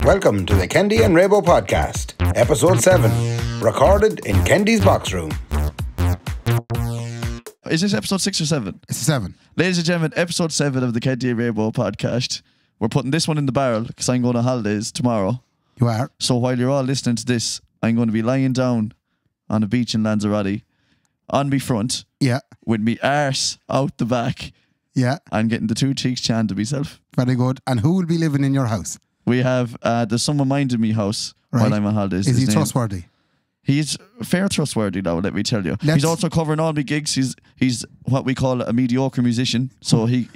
Welcome to the Kendi and Raybo podcast, episode 7, recorded in Kendi's box room. Is this episode 6 or 7? It's 7. Ladies and gentlemen, episode 7 of the Kendi and Raybo podcast. We're putting this one in the barrel because I'm going on holidays tomorrow. You are? So while you're all listening to this, I'm going to be lying down on a beach in Lanzarote on me front. Yeah. With me arse out the back. Yeah. And getting the two cheeks chan to myself. Very good. And who will be living in your house? We have, there's someone minding me house while I'm on holidays. Is he trustworthy? He's fair trustworthy now, let me tell you. He's also covering all my gigs. He's what we call a mediocre musician. So he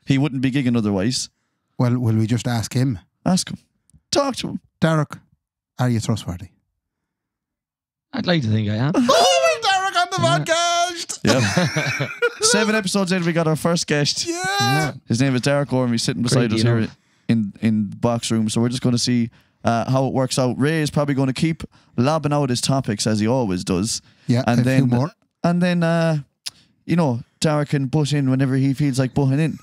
wouldn't be gigging otherwise. Well, will we just ask him? Ask him. Talk to him. Derek, are you trustworthy? I'd like to think I am. Oh, Derek on the podcast! Yeah. 7 episodes in, we got our first guest. Yeah. His name is Derek Orme. He's sitting beside us here in the box room. So we're just going to see how it works out. Ray is probably going to keep lobbing out his topics as he always does. Yeah, and then, few more. And then, Derek can butt in whenever he feels like butting in.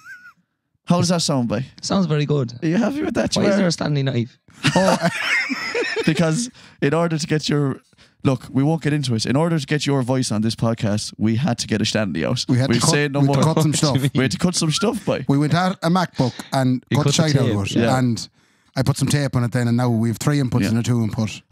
How does that sound, boy? Sounds very good. Are you happy with that? Why is there a Stanley knife? Oh, because in order to get your... Look, we won't get into it. In order to get your voice on this podcast, we had to get a Stanley out. We had to cut some stuff. We had to cut some stuff, boy. We went at a MacBook and cut the shite out of it. Yeah. And I put some tape on it then, and now we have 3 inputs and a 2 input.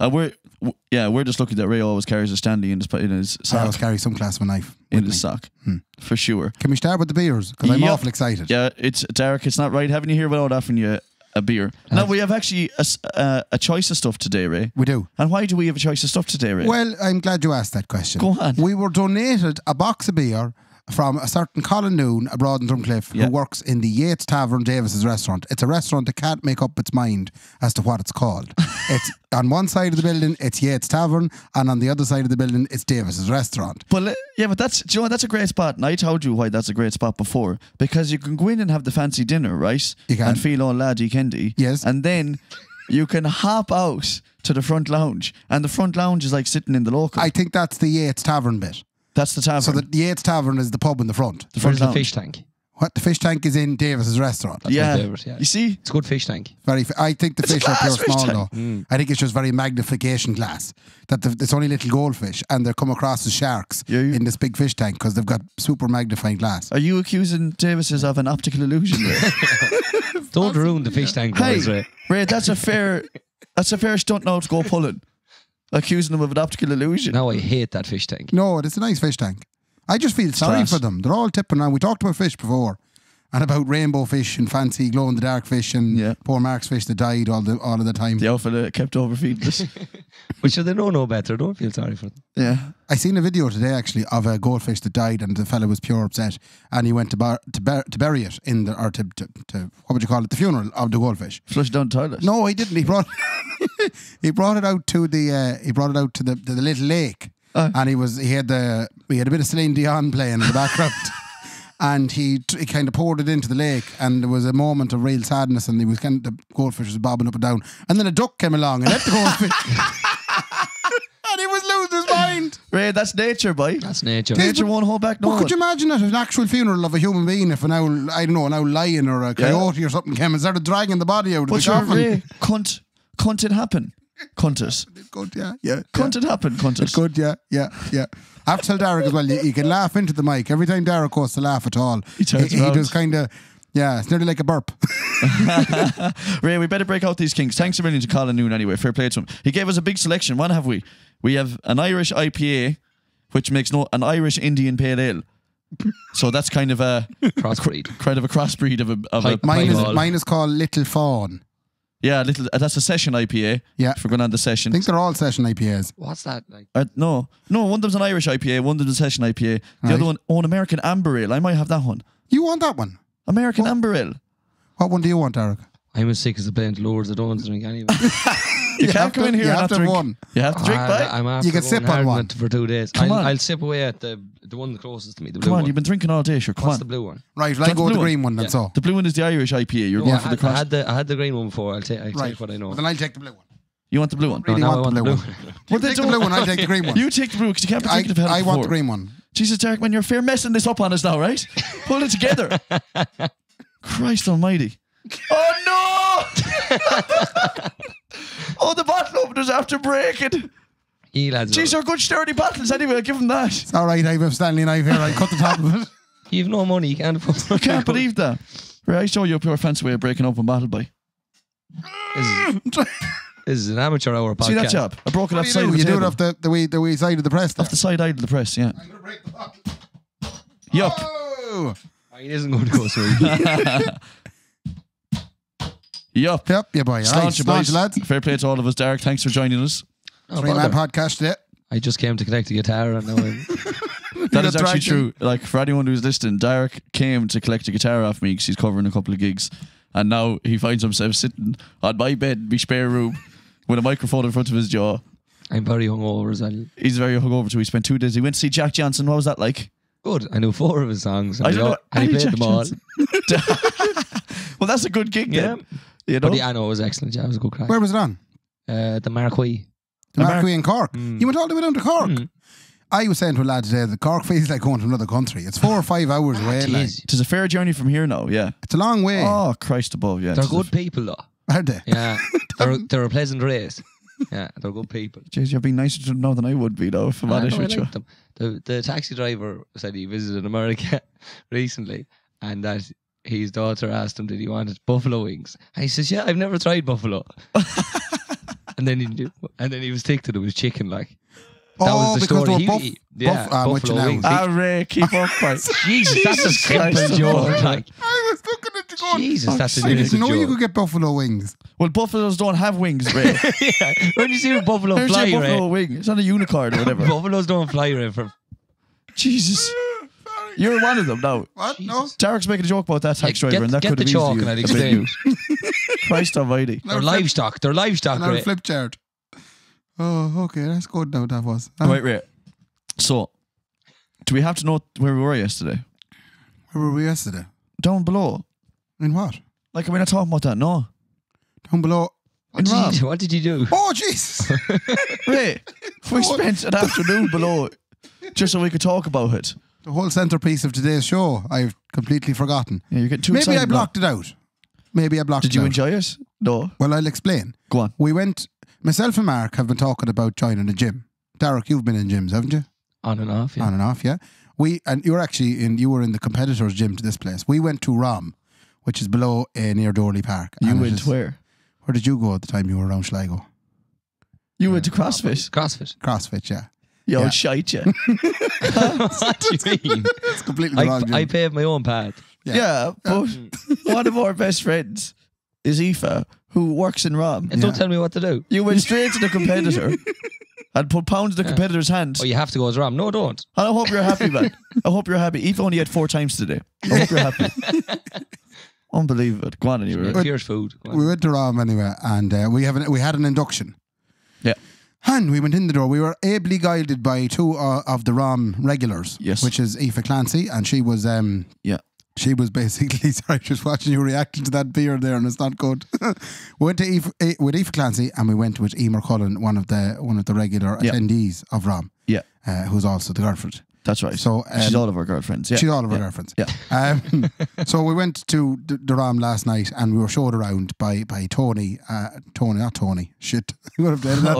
We're just lucky that Ray always carries a Stanley in his sock. I always carry some class of a knife. In his sock. For sure. Can we start with the beers? Because I'm awful excited. Yeah, Derek, it's not right having you here without offering you a beer. Now, we have actually a choice of stuff today, Ray. We do. And why do we have a choice of stuff today, Ray? Well, I'm glad you asked that question. Go on. We were donated a box of beer from a certain Colin Noon abroad in Drumcliff who works in the Yates Tavern Davis's restaurant. It's a restaurant that can't make up its mind as to what it's called. It's on one side of the building, it's Yates Tavern, and on the other side of the building, it's Davis's restaurant. But that's a great spot, and I told you why that's a great spot before, because you can go in and have the fancy dinner, right? You can. And feel all laddie Kendi. Yes. And then you can hop out to the front lounge, and the front lounge is like sitting in the local. I think that's the Yates Tavern bit. That's the tavern. So the Yates Tavern is the pub in the front. Where's the fish tank? What? The fish tank is in Davis's restaurant. That's yeah. Davis, yeah. You see? It's a good fish tank. I think the fish are pure small though. Mm. I think it's just very magnification glass. That it's only little goldfish and they come across as sharks in this big fish tank because they've got super magnifying glass. Are you accusing Davis's of an optical illusion, Ray? Don't ruin the fish tank, boys, Ray. Ray, that's a fair stunt now to go pulling. Accusing them of an optical illusion. Now I hate that fish tank. No, it's a nice fish tank. I just feel sorry for them. They're all tipping around. We talked about fish before. And about rainbow fish and fancy glow-in-the-dark fish and poor Mark's fish that died all of the time. The outfit that kept overfeeding us. But sure, they don't know better. Don't feel sorry for them. Yeah. I seen a video today actually of a goldfish that died and the fella was pure upset and he went to bury it in the what would you call it, the funeral of the goldfish. Flush down the toilet. No, he didn't. He brought it out to the little lake. And he had a bit of Celine Dion playing in the background. And he kind of poured it into the lake, and there was a moment of real sadness, and the goldfish was bobbing up and down, and then a duck came along and ate the goldfish, and he was losing his mind. Ray, that's nature, boy. That's nature. Nature won't hold back no one. Could you imagine at an actual funeral of a human being if an owl lion or a coyote or something came and started dragging the body out of the coffin? Ray, cunt it happen. Cunt it. It could, yeah. Cunt it happen, cunt it. It could, yeah. I have to tell Derek as well, you can laugh into the mic. Every time Derek goes to laugh at all, he does kind of, it's nearly like a burp. Ray, we better break out these kinks. Thanks a million to Colin Noon anyway. Fair play to him. He gave us a big selection. What have we? We have an Irish IPA, which makes an Irish Indian Pale Ale. So that's kind of a crossbreed. Kind of a crossbreed of a mine is called Little Fawn. Yeah, that's a session IPA. Yeah. If we're going on the session. I think they're all session IPAs. What's that like? No, one of them's an Irish IPA, one of them's a session IPA. The other one, an American Amber Ale. I might have that one. You want that one? American Amber Ale. What one do you want, Derek? I'm as sick as a plant Lords. I don't want to drink any of You can't come in here and not drink. One. You have to drink, by. You can sip on one for 2 days. I'll sip away at the one closest to me. The blue one. You've been drinking all day, sure. Come What's on. the blue one? Right, I'll go with the green one then. So the blue one is the Irish IPA. You're going for the cross. I had the green one before. I'll take what I know. Well, then I'll take the blue one. You want the blue one? Really want the blue one. You take the blue one, I'll take the green one. You take the blue because you can't be drinking I want the green one. Jesus, Derek, man, you're fair messing this up on us now, right? Pull it together. Christ almighty. Oh no! Oh, the bottle opener's after breaking. You lads. Jeez, they're good sturdy bottles anyway. I'll give them that. It's all right. I have a Stanley knife here. I cut the top of it. You've no money. You can't afford. I can't believe that. Right, I show you a pure fancy way of breaking open bottle by. This is an amateur hour podcast. See that job? I broke it off the side of the You do table. it off the wee side of the press. Off the side eye of the press, yeah. I'm gonna break the bottle. Yup. Oh. It isn't going to go so Yup. Yep, yeah, boy. Staunch, boys. Lads. Fair play to all of us. Derek, thanks for joining us. Three-man podcast today. I just came to collect a guitar and now I'm... That is actually dragged true. Like, for anyone who's listening, Derek came to collect a guitar off me because he's covering a couple of gigs. And now he finds himself sitting on my bed in my spare room with a microphone in front of his jaw. I'm very hungover as well. He's very hungover too. He spent 2 days. He went to see Jack Johnson. What was that like? Good. I knew 4 of his songs. I don't know And he any played Jack them all. Johnson. Well, that's a good gig then. You know? But yeah, I know it was excellent. Yeah, it was a good crack. Where was it on? The Marquee. The Marquee in Cork. You went all the way down to Cork. Mm. I was saying to a lad today that Cork feels like going to another country. It's 4 or 5 hours away. Like. Jeez. It's a fair journey from here now, yeah. It's a long way. Oh, Christ above, yeah. They're It's good people though. Are they? Yeah. they're a pleasant race. Yeah, they're good people. Jeez, you're being nicer to them now than I would be, though, if I'm I honest know, I with you. like them. The taxi driver said he visited America recently and that his daughter asked him did he wanted buffalo wings. And he says, yeah, I've never tried buffalo. and then he was ticked that it was chicken, like. That was the because story. they were Buffalo wings. Ray, keep up, mate. Jesus, that's a simple Christ joke. above. Like, I was looking at you going, Jesus, that's an I didn't innocent know you joke. could get buffalo wings. Well, buffaloes don't have wings, Ray. Yeah. When you see a buffalo There's fly, your buffalo right? wing. It's not a unicorn or whatever. Buffaloes don't fly right from. Jesus. You're one of them now. What? No? Derek's making a joke about that taxi Yeah, driver, and that get could the have chalk easily and I'll been explain. you. Christ almighty. They're livestock. They're livestock, Another right? flip chart. Oh, okay. That's good now, that was. Right, Ray. So, do we have to know where we were yesterday? Where were we yesterday? Down below. In what? Like, are we not talking about that? No. Down below. What did you do? Oh, jeez. Ray, we spent an afternoon below just so we could talk about it. The whole centerpiece of today's show, I've completely forgotten. Yeah, you're getting too Maybe excited I now. blocked it out. Maybe I blocked it out. Did you enjoy it? No. Well, I'll explain. Go on. We went, myself and Mark have been talking about joining a gym. Derek, you've been in gyms, haven't you? On and off, yeah. On and off, yeah. And you were in the competitors' gym to this place. We went to ROM, which is below near Dorley Park. You And it went is- where? Where did you go at the time you were around Sligo? You went to CrossFit. CrossFit. CrossFit, yeah. Yo, Yeah. shite, yeah. What do you mean? It's completely the wrong gym. I paved my own path. Yeah, but one of our best friends is Aoife, who works in ROM. And don't tell me what to do. You went straight to the competitor and put pounds in the competitor's hand. Oh, you have to go as Ram. No, don't. And I hope you're happy, man. I hope you're happy. Aoife only had 4 times today. I hope you're happy. Unbelievable. Go on anyway. Here's food. Go on. We went to ROM anyway, and we had an induction. Yeah. And we went in the door. We were ably guided by 2 of the ROM regulars. Yes. Which is Aoife Clancy, and she was Yeah. she was basically, sorry, just watching you reacting to that beer there, and it's not good. We went to with Aoife Clancy, and we went with Emer Cullen, one of the regular Yeah. attendees of ROM, Yeah. who's also the girlfriend. That's right. So, she's all of our girlfriends. Yeah. She's all of our Yeah. girlfriends. Yeah. So we went to the ROM last night, and we were showed around by Tony. Not Tony. Shit. You would have done that.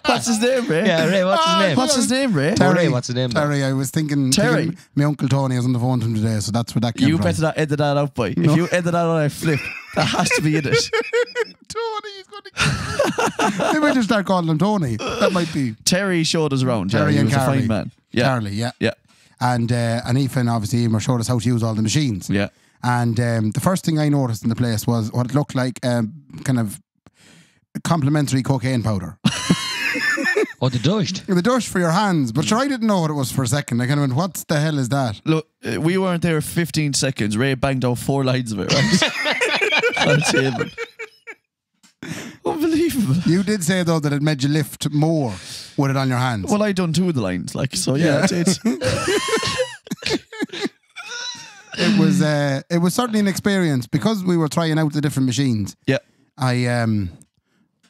What's his name, Ray? Yeah, Ray, what's his name? What's his name, Ray? Terry, what's his name? Terry. I was thinking. Terry. My uncle Tony was on the phone to him today, so that's where that came You from. better not edit that out, boy. If you edit that out, I flip. That has to be in it. Tony is going to. They might just start calling him Tony. That might be Terry showed us around. Terry yeah, and he was a Carly. fine man. Yeah. Carly, yeah. Yeah. And Aoife and obviously Emer showed us how to use all the machines. Yeah. And the first thing I noticed in the place was what it looked like kind of complimentary cocaine powder. Oh, the dust. The dust for your hands. But sure, I didn't know what it was for a second. I kind of went, what the hell is that? Look, we weren't there 15 seconds. Ray banged out 4 lines of it, right? On the table. Unbelievable. You did say, though, that it made you lift more with it on your hands. Well, I done 2 of the lines, like, so yeah. It's It was certainly an experience because we were trying out the different machines. yeah.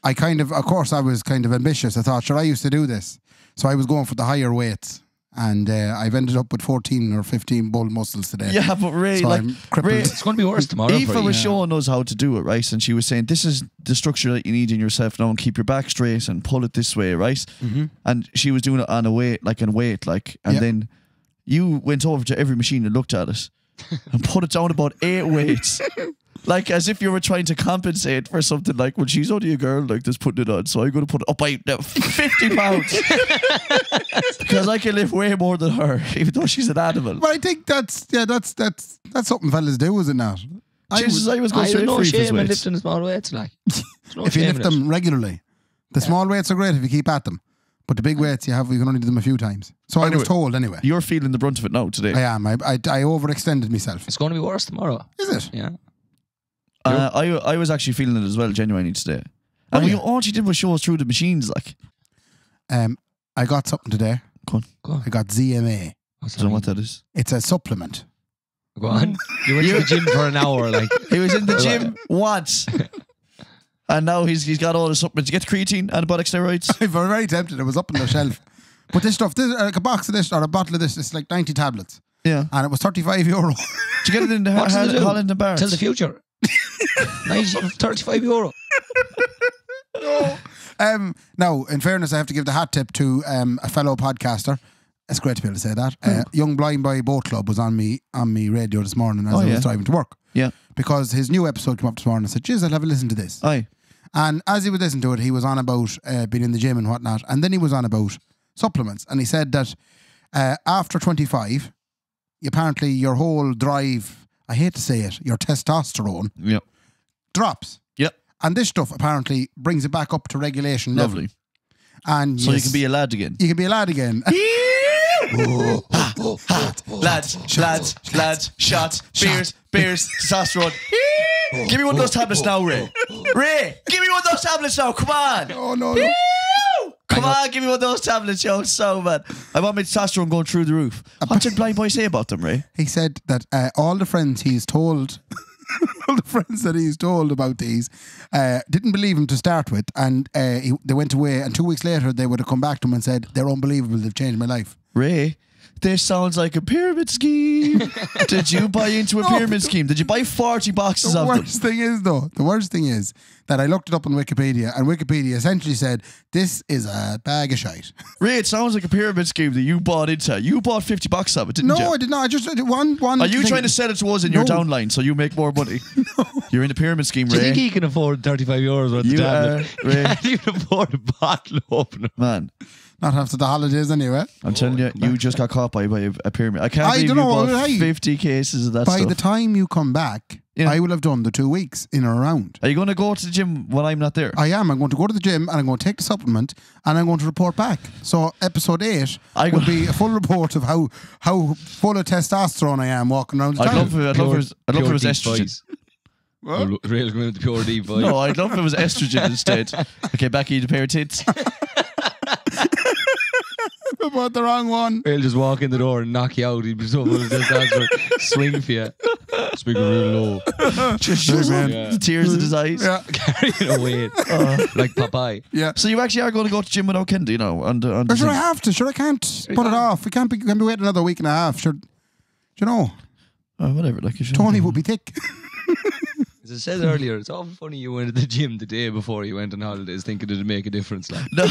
I kind of course, I was kind of ambitious. I thought, sure, I used to do this. So I was going for the higher weights. And I've ended up with 14 or 15 bull muscles today. Yeah, but Ray, So like, I'm crippled. Ray, It's going to be worse tomorrow. Aoife for you. was showing us how to do it, right? And she was saying, this is the structure that you need in yourself now, and keep your back straight and pull it this way, right? Mm-hmm. And she was doing it on a weight, and then you went over to every machine and looked at it and put it down about 8 weights. Like, as if you were trying to compensate for something like, well, she's only a girl, like, that's putting it on, so I'm going to put it up by 50 pounds. Because I can lift way more than her, even though she's an animal. But I think that's something fellas do, is it not? Jesus, I was going I straight don't for know Aoife's shame in weights. lifting small weights, like. There's no If you shame lift in it. them regularly. The small weights are great if you keep at them. But the big weights, you can only do them a few times. So I was told anyway. You're feeling the brunt of it now today. I am. I overextended myself. It's going to be worse tomorrow. Is it? Yeah. I was actually feeling it as well, genuinely, today. And all she did was show us through the machines, like. I got something today. Go on. I got ZMA. I don't know what that is. It's a supplement. Go on. You went to the gym for an hour, like. He was in the gym once. And now he's got all the supplements. You get creatine, anabolic steroids. I'm very tempted. It was up on the shelf. But this stuff, like a box of this or a bottle of this, it's like 90 tablets. Yeah. And it was €35. Did you get it in the What's it do? Holland and Barrett? Tell the future. 35 euro. Now, in fairness, I have to give the hat tip to a fellow podcaster. It's great to be able to say that. Young Blind Boy Boat Club was on me radio this morning as I was driving to work. Yeah. Because his new episode came up this morning. I said, "Jeez, I'll have a listen to this." Aye. And as he was listening to it, he was on about being in the gym and whatnot. And then he was on about supplements. And he said that after 25, apparently your whole drive, I hate to say it, your testosterone drops. Yep. And this stuff apparently brings it back up to regulation level. Lovely. And So you can be a lad again. You can be a lad again. Lads, shots, beers, testosterone. Give me one of those tablets now, Ray. Ray, give me one of those tablets now. Come on. Oh, no. Come on, give me one of those tablets, yo. So bad. I want my testosterone going through the roof. What did Blind Boy say about them, Ray? He said that all the friends he's told, all the friends that he's told about these, didn't believe him to start with, and they went away. And 2 weeks later, they would have come back to him and said, "They're unbelievable. They've changed my life." Ray, this sounds like a pyramid scheme. Did you buy into a pyramid scheme? Did you buy 40 boxes of them? The worst thing is that I looked it up on Wikipedia, and Wikipedia essentially said this is a bag of shite. Ray, it sounds like a pyramid scheme that you bought into. You bought 50 boxes of it, didn't you? No, I did not. I just one. Are you thing. trying to sell it to us in your downline so you make more money? No. You're in the pyramid scheme, Do you Ray. think he can afford 35 euros worth of You tablet? Ray. Can't even afford a bottle opener. Man, Not after the holidays anyway. I'm telling you, you just got caught by a pyramid. I can't believe don't you know, bought right? 50 cases of that By stuff. the time you come back, Yeah. I will have done the 2 weeks in or around. Are you going to go to the gym when I'm not there? I am. I'm going to go to the gym and I'm going to take the supplement and I'm going to report back. So episode 8 will be a full report of how full of testosterone I am walking around the I'd town. love if it was estrogen. Real going with the pure deep voice. No, I'd love if it was estrogen instead. Okay, back eat a pair of tits. I bought the wrong one. He'll just walk in the door and knock you out. He'd be so full of testosterone. Swing for you. Speaking real low. Just shows up, Yeah. the tears in his eyes. Yeah. Carrying away. Like Popeye. Yeah. So you actually are going to go to gym without Kendi, you know? On the Sure, I thing. have to. Sure, I can't put it off. We can't be waiting another week and a half. Sure, you know, Whatever, like you should. Tony will be thick. As I said earlier, it's awful funny you went to the gym the day before you went on holidays thinking it'd make a difference. Like, No.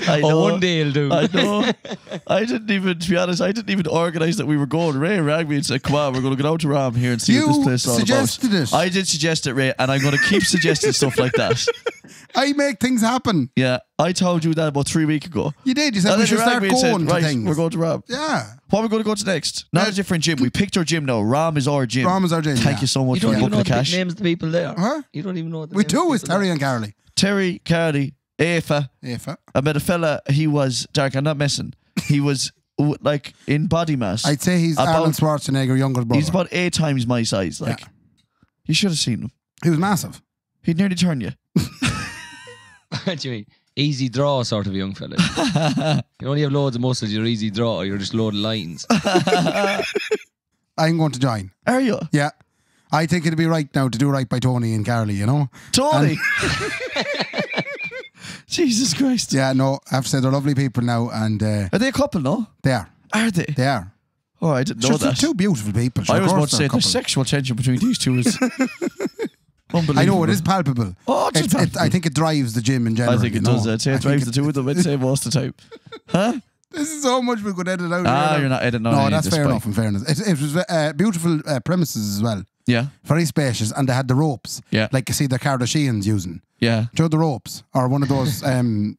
I know. one day it'll do. I know. I didn't even, to be honest, organise that we were going. Ray rang me and said, "Come on, we're going to go out to Ram here and see what this place is all suggested about." it. I did suggest it, Ray, and I'm going to keep suggesting stuff like that. I make things happen. Yeah, I told you that about 3 weeks ago. You did. You said And we then should you rang start me and said, going to right, things. we're going to Ram. Yeah. What are we going to go to next? Not a different gym. We picked our gym now. Ram is our gym. Ram is our gym, Thank yeah. you so You much for don't even booking know the the cash. names of the people there. Huh? You don't even know the We names of do. the It's people Terry there. and Carly. Terry, Carly, Aoife. I met a fella, he was, Dark, I'm not messing. He was like in body mass. I'd say he's About- Arnold Schwarzenegger, younger brother. He's about 8 times my size. Like, Yeah. you should have seen him. He was massive. He'd nearly turn you. What do you mean? Easy draw sort of young fella. You only have loads of muscles, you're easy draw, you're just load of lines. I'm going to join. Are you? Yeah. I think it'd be right now to do right by Tony and Carly, you know? Tony! Jesus Christ. Yeah, no, I have to say they're lovely people now, and Are they a couple, no? they are. Are they? They are. Oh, I didn't know Sure, that. two beautiful people. Sure, I of was course about to they're say a the couple. sexual tension between these two is unbelievable. I know, it is palpable. Oh, it's just palpable. I think it drives the gym in general. I think it does. I'd say it drives the two of them. I'd say most of the time. Huh? This is so much we could edit out. Ah, here now. you're not editing out No, any of that's this, fair Spike. enough, in fairness. It was beautiful premises as well. Yeah, Very spacious, and they had the ropes. Yeah. Like you see the Kardashians using. yeah. Do you know the ropes? Or one of those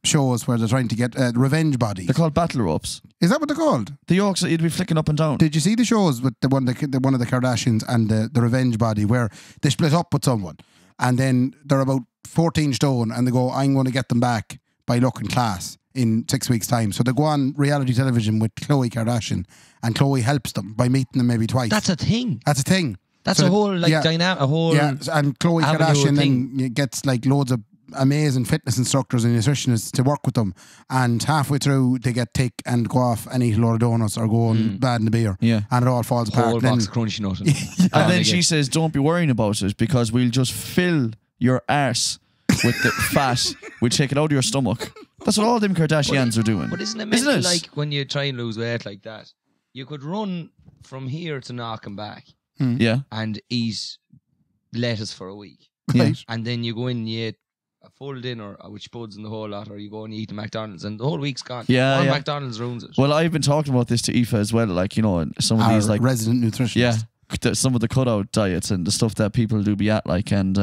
shows where they're trying to get revenge bodies. They're called battle ropes. Is that what they're called? The yokes that you'd be flicking up and down. Did you see the shows with one of the Kardashians and the revenge body where they split up with someone and then they're about 14 stone and they go, I'm going to get them back by looking class in 6 weeks' time. So they go on reality television with Khloe Kardashian and Khloe helps them by meeting them maybe twice. That's a thing. That's a thing. That's So a whole dynamic. A whole Yeah, and Khloe avenue of Kardashian thing. then gets like loads of amazing fitness instructors and nutritionists to work with them, and halfway through they get tick and go off and eat a load of donuts or go and bad in the beer. Yeah. And it all falls apart. whole Then box of crunchy nut. And then she says, don't be worrying about it because we'll just fill your arse with the fat. We'll take it out of your stomach. That's what all them Kardashians are doing. But isn't it mental, it? like when you try and lose weight like that? You could run from here to knock and back Yeah. and eat lettuce for a week. Yeah. And then you go in and you eat a full dinner with spuds and the whole lot, or you go and you eat a McDonald's and the whole week's gone. Yeah, One yeah. McDonald's ruins it. Well, I've been talking about this to Aoife as well. Like, you know, and some of our these, like, resident nutritionist. yeah, some of the cutout diets and the stuff that people do be at, like, and,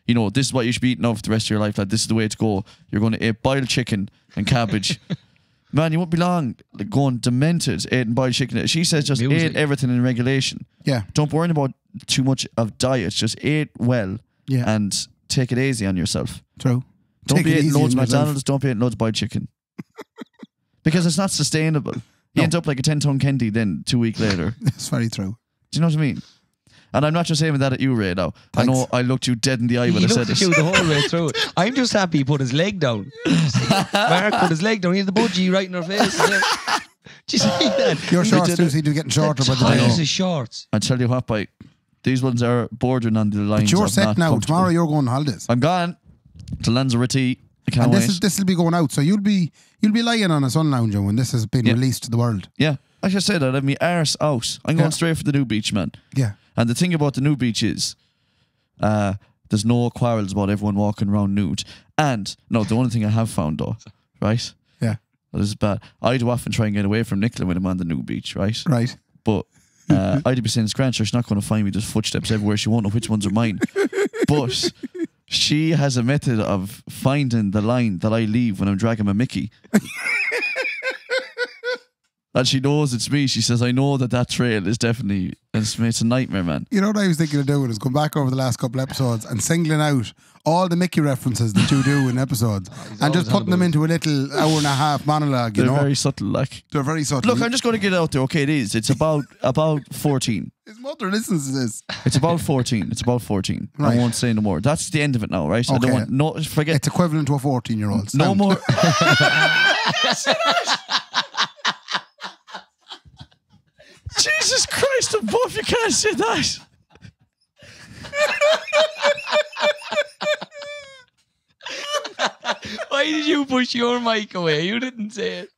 you know, this is what you should be eating now for the rest of your life. Like, this is the way to go. You're going to eat boiled chicken and cabbage. Man, you won't be long like, going demented eating boiled chicken. She says just Music. eat everything in regulation. Yeah. Don't worry about too much of diets. Just eat well Yeah. and take it easy on yourself. True. Don't Take be it eating easy loads of on yourself. McDonald's. Don't be eating loads of boiled chicken. Because it's not sustainable. You end up like a 10-ton candy then 2 weeks later. That's very true. Do you know what I mean? And I'm not just aiming that at you, Ray, now. I Thanks. know I looked you dead in the eye He when I looked said at this. you the whole way through it. I'm just happy he put his leg down. Mark put his leg down. He had the budgie right in her face. Do you see that? Your shorts did too it. seem to be getting shorter by the I know. Ties day. his shorts. I tell you what, Mike, these ones are bordering on the lines. But you're of set not now. comfortable. Tomorrow you're going on holidays. I'm gone to Lanzarote. I can't And wait. this will be going out. So you'll be lying on a sun lounger when this has been Yeah. released to the world. Yeah, I should say that. I have my arse out. I'm going Yeah. straight for the new beach, man. Yeah. And the thing about the new beach is, there's no quarrels about everyone walking around nude. And no, the only thing I have found though, right? Yeah. Well, this is bad. I do often try and get away from Nicola when I'm on the new beach, right? Right. But I'd be saying, Scranch, she's not going to find me. There's footsteps everywhere. She won't know which ones are mine. But she has a method of finding the line that I leave when I'm dragging my Mickey. And she knows it's me. She says, I know that trail is definitely, it's a nightmare, man. You know what I was thinking of doing is going back over the last couple episodes and singling out all the Mickey references that you do in episodes and just always on putting them about into a little hour and a half monologue, you They're know? very subtle, like. They're very subtle. Look, I'm just going to get it out there. Okay, it is. It's about 14. His mother listens to this. It's about 14. It's about 14. I Right. won't say no more. That's the end of it now, right? I don't Okay. want, no, forget. It's equivalent to a 14-year-old. No more. Jesus Christ above, you can't say that. Why did you push your mic away? You didn't say it.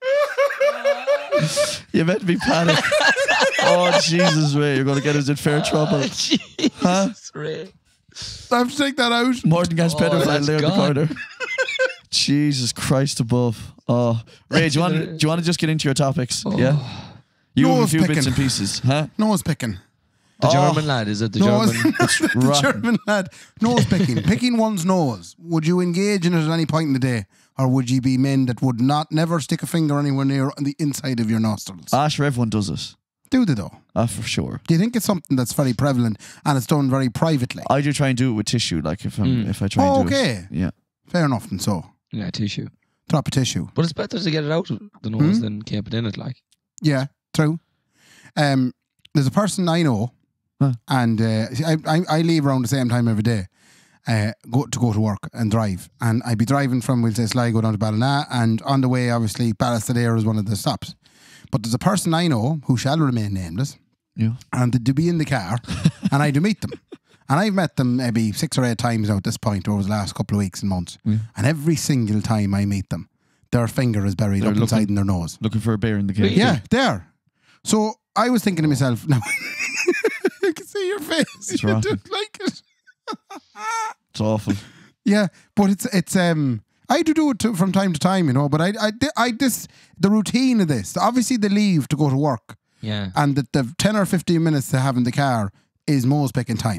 You meant to be panic. Oh, Jesus, Ray, you're going to get us in fair trouble. Jesus, Ray. I have to take that out. Morton gets better Oh, than that's lay on the gone. corner. Jesus Christ above. Oh, Ray, do you want to just get into your topics? Yeah? You have a Nose few bits picking. and pieces, huh? Nose picking. The Oh. German lad, is it the Nose, German? the rotten. German lad. Nose picking. Picking one's nose. Would you engage in it at any point in the day? Or would you be men that would never stick a finger anywhere near on the inside of your nostrils? Sure, everyone does it. Do they though? For sure. Do you think it's something that's very prevalent and it's done very privately? I do try and do it with tissue, like if I try and do Okay. it. Yeah. Fair enough and so. Yeah, tissue. Drop a tissue. But it's better to get it out of the nose than keep it in it, like. Yeah, true. There's a person I know, and I leave around the same time every day, go to work and drive, and I'd be driving from, we'll say, Sligo down to Ballina, and on the way, obviously, Ballastadair is one of the stops. But there's a person I know who shall remain nameless, Yeah. and they'd be in the car, and I'd meet them. And I've met them maybe 6 or 8 times now at this point over the last couple of weeks and months. And every single time I meet them, their finger is buried up inside in their nose. Looking for a bear in the cave. Yeah, there. So I was thinking to myself, now, I can see your face. It's You rotten. don't like it. It's awful. Yeah, but it's I do it from time to time, you know. But the routine of this. Obviously, they leave to go to work, Yeah. and the 10 or 15 minutes they have in the car is Mo's picking time.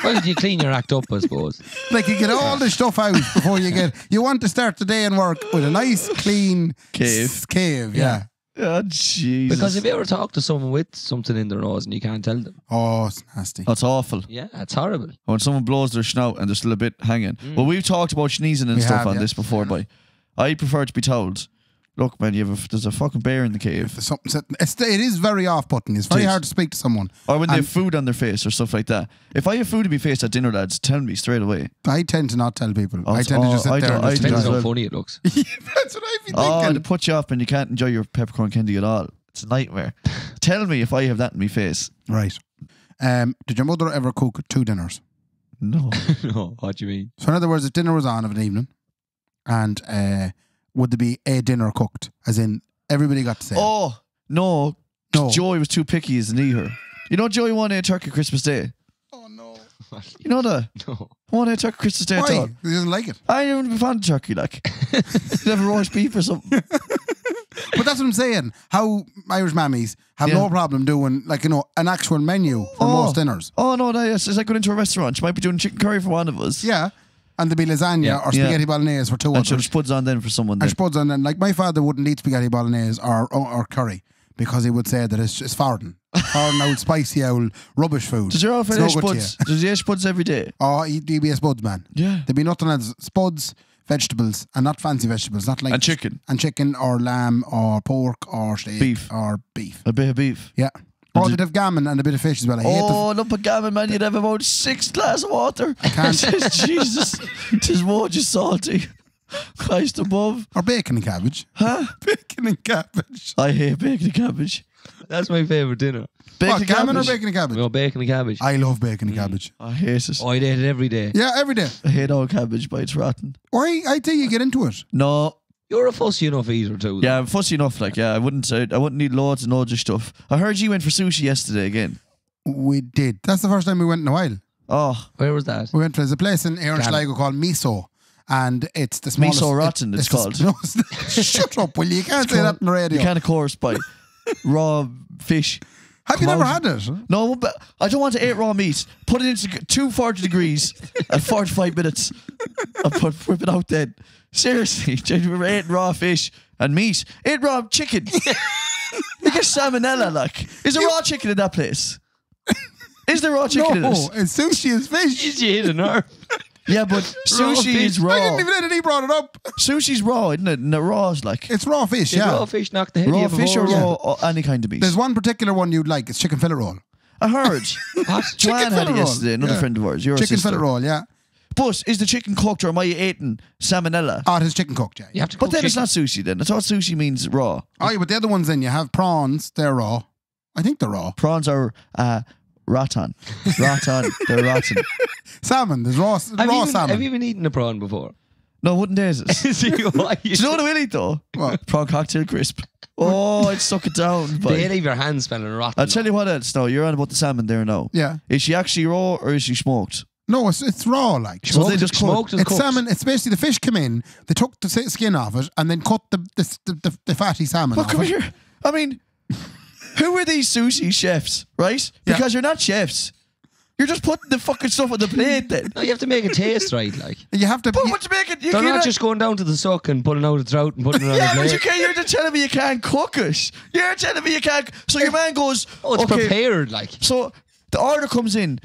Well, you clean your act up, I suppose. Like you get all the stuff out before you want to start the day in work with a nice clean cave. Yeah. Oh, Jesus. Because if you ever talk to someone with something in their nose and you can't tell them, Oh, it's nasty. That's awful. yeah, it's horrible. When someone blows their snout and there's still a bit hanging. Well, we've talked about sneezing and We stuff have, on yeah. this before, but I prefer to be told, look, man, there's a fucking bear in the cave. There's something. It is very off-putting. It's very Jeez. hard to speak to someone. Or when they And have food on their face or stuff like that. If I have food on my face at dinner, lads, tell me straight away. I tend to not tell people. Oh, I tend to just sit I there don't- and I just don't- Depends enjoy how it. funny it looks. That's what I've been Oh, thinking. to put you up and you can't enjoy your peppercorn candy at all. It's a nightmare. Tell me if I have that in my face. Right. Did your mother ever cook 2 dinners? No. No, what do you mean? So in other words, if dinner was on of an evening, and would there be a dinner cooked? As in, everybody got to say. Oh, no. No. Joey was too picky as an eat her. You know Joey wanted a turkey Christmas Day? Oh, no. You know that? No. Wanted a turkey Christmas Day at Why? all. He doesn't like it. I don't be fond of turkey, like. You'd have a roast beef or something. But that's what I'm saying. How Irish mammies have Yeah. no problem doing, like, you know, an actual menu for most dinners. Oh, no, it's like going into a restaurant. She might be doing chicken curry for one of us. Yeah. And there'd be lasagna Yeah. or spaghetti bolognese for 2 And she'll others. just put on then for someone. And Then. spuds on, and like my father wouldn't eat spaghetti bolognese or curry because he would say that it's foreign. Foreign old spicy old rubbish food. Does your old It's fella no eat good to spuds? Does he eat spuds every day? Oh, he'd be a spuds man. Yeah. There'd be nothing else. Spuds, vegetables, and not fancy vegetables, not like And chicken. and chicken or lamb or pork or steak Beef. or beef. A bit of beef. Yeah. Or a bit of gammon and a bit of fish as well. I hate Oh, lump of gammon, man. You'd have about 6 glasses of water. I can't. Jesus. Tis more just salty. Christ above. or bacon and cabbage. Huh? Bacon and cabbage. I hate bacon and cabbage. That's my favourite dinner. Bacon What, and gammon cabbage? or bacon and cabbage? No, bacon and cabbage. I love bacon and cabbage. I hate it. Oh, I'd eat it every day. Yeah, every day. I hate all cabbage, but it's rotten. Why? I think you get into it. No. You're a fussy enough eater too. Yeah, I'm fussy enough. Like, yeah, I wouldn't need loads and loads of stuff. I heard you went for sushi yesterday again. We did. That's the first time we went in a while. Oh, Where was that? We went to there's a place in here in Damn. Sligo called Miso. And it's the smallest... Miso Rotten, it's called. No, shut up, will you? You can't say that on the radio. you can't, of course, buy raw fish. Have you Come never out. had it? No, but I don't want to eat raw meat. Put it into 240 degrees at 45 minutes and whip it out then. Seriously, you were eating raw fish and meat. Eat raw chicken. You get salmonella, like. Is there raw chicken in that place? Is there raw chicken in No, it? it's sushi is fish. Did you hit a nerve? Yeah, but sushi is raw. I didn't even know that he brought it up. Sushi's raw, isn't it? And the raw is like It's raw fish, Did yeah. raw fish knock the head raw of you fish or before? raw or any kind of meat. There's one particular one you'd like. It's chicken fillet roll. I heard. What? Joanne had it fillet roll. yesterday, another Yeah. friend of ours. Your Chicken sister. fillet roll, yeah. But is the chicken cooked or am I eating salmonella? Oh, it is chicken cooked, yeah. You have to But cook then it's chicken. not sushi then. I thought sushi means raw. Oh, yeah, but the other ones then, you have prawns, they're raw. I think they're raw. Prawns are rotten. Rotten. They're rotten. Salmon, there's raw Have salmon. you been eating a prawn before? No, wouldn't days it? See why Do you know what I will eat though? What? Prawn cocktail crisp. Oh, I'd suck it down. They But leave your hands smelling rotten. I'll tell you what else now. You're on about the salmon there now. Yeah. Is she actually raw or is she smoked? No, it's raw, like. So they just smoked and It's cooked. salmon. It's basically the fish come in, they took the skin off it, and then cut the fatty salmon Well, off come it. here. I mean, who are these sushi chefs, right? Yeah. Because you're not chefs. You're just putting the fucking stuff on the plate then. No, you have to make it taste right, like. You have to... But what you make it? You They're not can't- just going down to the suck and pulling out a trout and putting it on Yeah, the but you plate. can't. You're just telling me you can't cook it. You're telling me you can't. So your man goes. Oh, it's okay, prepared, like. So the order comes in.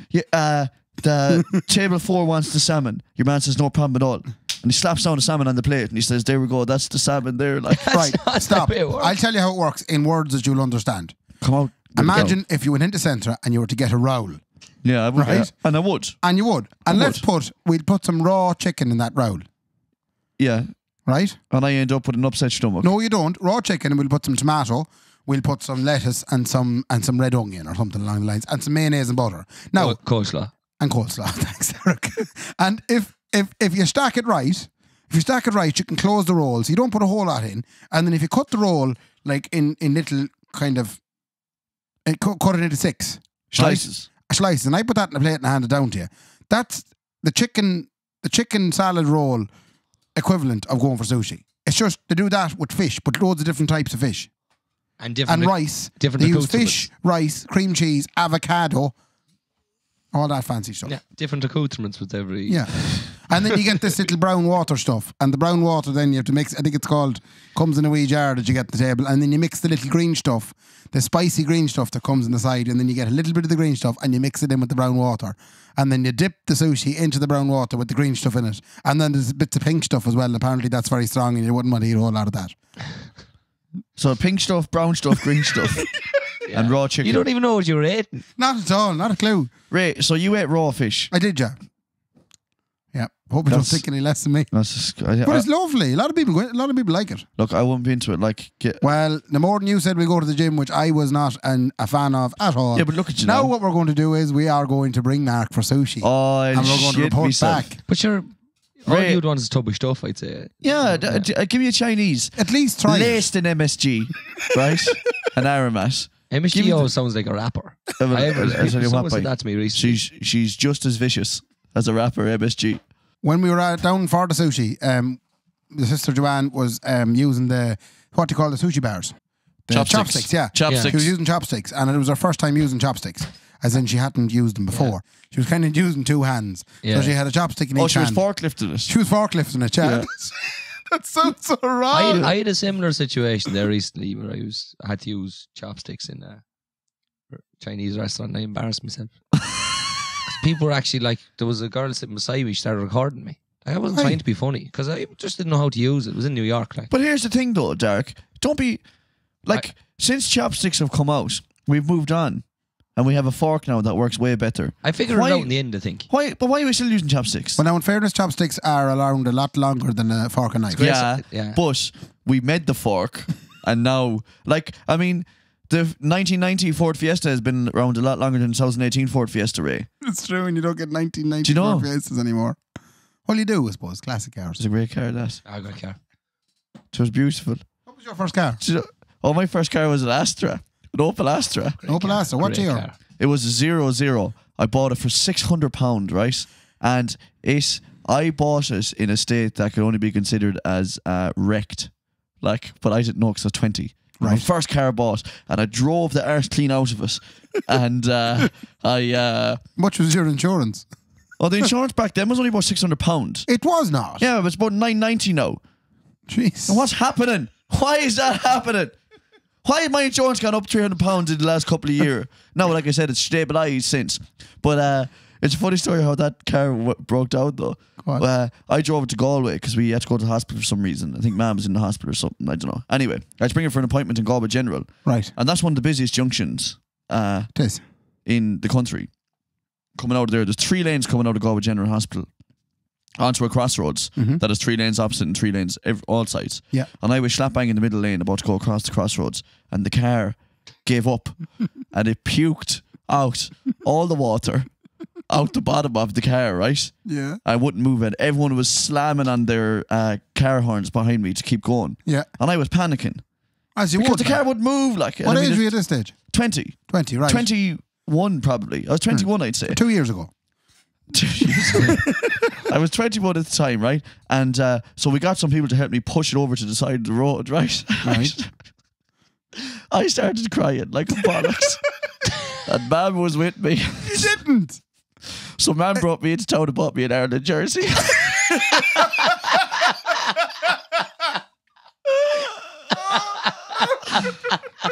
The table 4 wants the salmon. Your man says no problem at all, and he slaps down the salmon on the plate and he says, "There we go. That's the salmon there." Like, Right, not stop. the way it works. I'll tell you how it works in words that you'll understand. come out. Imagine if you went into Centra and you were to get a roll. Yeah, I would. Right. Yeah. And I would. And you would. And I we'd put some raw chicken in that roll. Yeah. Right? And I end up with an upset stomach. No, you don't. Raw chicken, and we'll put some tomato, we'll put some lettuce and some red onion or something along the lines, and some mayonnaise and butter. Now, Coleslaw. and coleslaw. Thanks, Eric. And if you stack it right, you can close the rolls. You don't put a whole lot in, and then if you cut the roll like in little kind of cut it into 6 Slices. Slices, and I put that in a plate and hand it down to you. That's the chicken salad roll equivalent of going for sushi. It's just to do that with fish, but loads of different types of fish. And different rice. Different they use fish, rice, cream cheese, avocado, all that fancy stuff. Yeah, different accoutrements with every. Yeah. And then you get this little brown water stuff. And the brown water then you have to mix, I think it's called, comes in a wee jar that you get at the table. And then you mix the little green stuff, the spicy green stuff that comes in the side. And then you get a little bit of the green stuff and you mix it in with the brown water. And then you dip the sushi into the brown water with the green stuff in it. And then there's bits of pink stuff as well. Apparently that's very strong and you wouldn't want to eat a whole lot of that. So pink stuff, brown stuff, green stuff, and raw chicken. You don't even know what you were eating. Not at all, not a clue. Ray, so you ate raw fish. I did, yeah. Yeah, hope you don't think any less than me. But it's lovely. A lot of people like it. Look, I wouldn't be into it. Well, the more than you said we go to the gym, which I was not a fan of at all. Yeah, but look at you now. now. What we're going to do is we are going to bring Mark for sushi. Oh, and we're going to report back. But all you'd want is tubby stuff, I'd say. Yeah, give me a Chinese. At least try laced in MSG, right? An aromat. MSG always sounds like a rapper. Someone said that to me recently. She's just as vicious as a rapper, MSG. When we were down for the sushi, the sister Joanne was using what do you call the sushi bars? The chopsticks, yeah. Chopsticks. She was using chopsticks, and it was her first time using chopsticks. As in, she hadn't used them before. Yeah. She was kind of using 2 hands. Yeah. So she had a chopstick in each hand. She was forklifting it. She was forklifting it, yeah. That sounds so wrong. I had a similar situation there recently where I had to use chopsticks in a Chinese restaurant and I embarrassed myself. People were actually like, there was a girl sitting beside me, she started recording me. I wasn't trying to be funny because I just didn't know how to use it. It was in New York. But here's the thing though, Derek. Don't be, since chopsticks have come out, we've moved on. And we have a fork now that works way better. I figured it out in the end, I think. But why are we still using chopsticks? Well, now, in fairness, chopsticks are around a lot longer than a fork and knife. Yeah, but we made the fork, and now, the 1990 Ford Fiesta has been around a lot longer than the 2018 Ford Fiesta, Ray. It's true, and you don't get 1990 Ford Fiestas anymore. Well, you do, I suppose. Classic cars. It's a great car, that. I got a car. It was beautiful. What was your first car? My first car was an Astra. An Opel Astra. Opel Astra. What year? It was a 00. I bought it for £600, right? And I bought it in a state that could only be considered as wrecked. But I didn't know because I was 20. Right. My first car I bought, and I drove the arse clean out of it. And much was your insurance? Oh, the insurance back then was only about £600. It was not. Yeah, but it's about $990 now. Jeez. And what's happening? Why is that happening? Why has my insurance gone up £300 in the last couple of years? No, like I said, it's stabilised since. But it's a funny story how that car broke down, though. I drove it to Galway because we had to go to the hospital for some reason. I think Mum was in the hospital or something. I don't know. Anyway, I was bringing her for an appointment in Galway General. Right. And that's one of the busiest junctions in the country. Coming out of there's 3 lanes coming out of Galway General Hospital onto a crossroads that has 3 lanes opposite and 3 lanes all sides. Yeah. And I was slap bang in the middle lane about to go across the crossroads, and the car gave up and it puked out all the water out the bottom of the car, right? Yeah. I wouldn't move it. Everyone was slamming on their car horns behind me to keep going. Yeah. And I was panicking. As you because would. The car wouldn't move. What age were you at this stage? 20. 20, right. 21 probably. I was 21, I'd say. 2 years ago. 2 years ago. I was 21 at the time, right? And so we got some people to help me push it over to the side of the road, right? Right. I started crying like a bollocks. And Mum was with me. You didn't. So Mum brought me into town and bought me an Ireland jersey.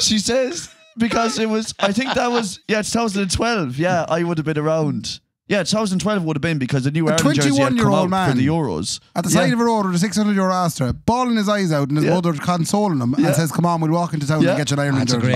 She says, because it was, I think that was, 2012. Yeah, I would have been around. Yeah, 2012 would have been because the new Ireland jersey had come out for the Euros. At the side of a road with a €600 Astra, bawling his eyes out and his mother consoling him and says, come on, we'll walk into town and get you an Ireland jersey.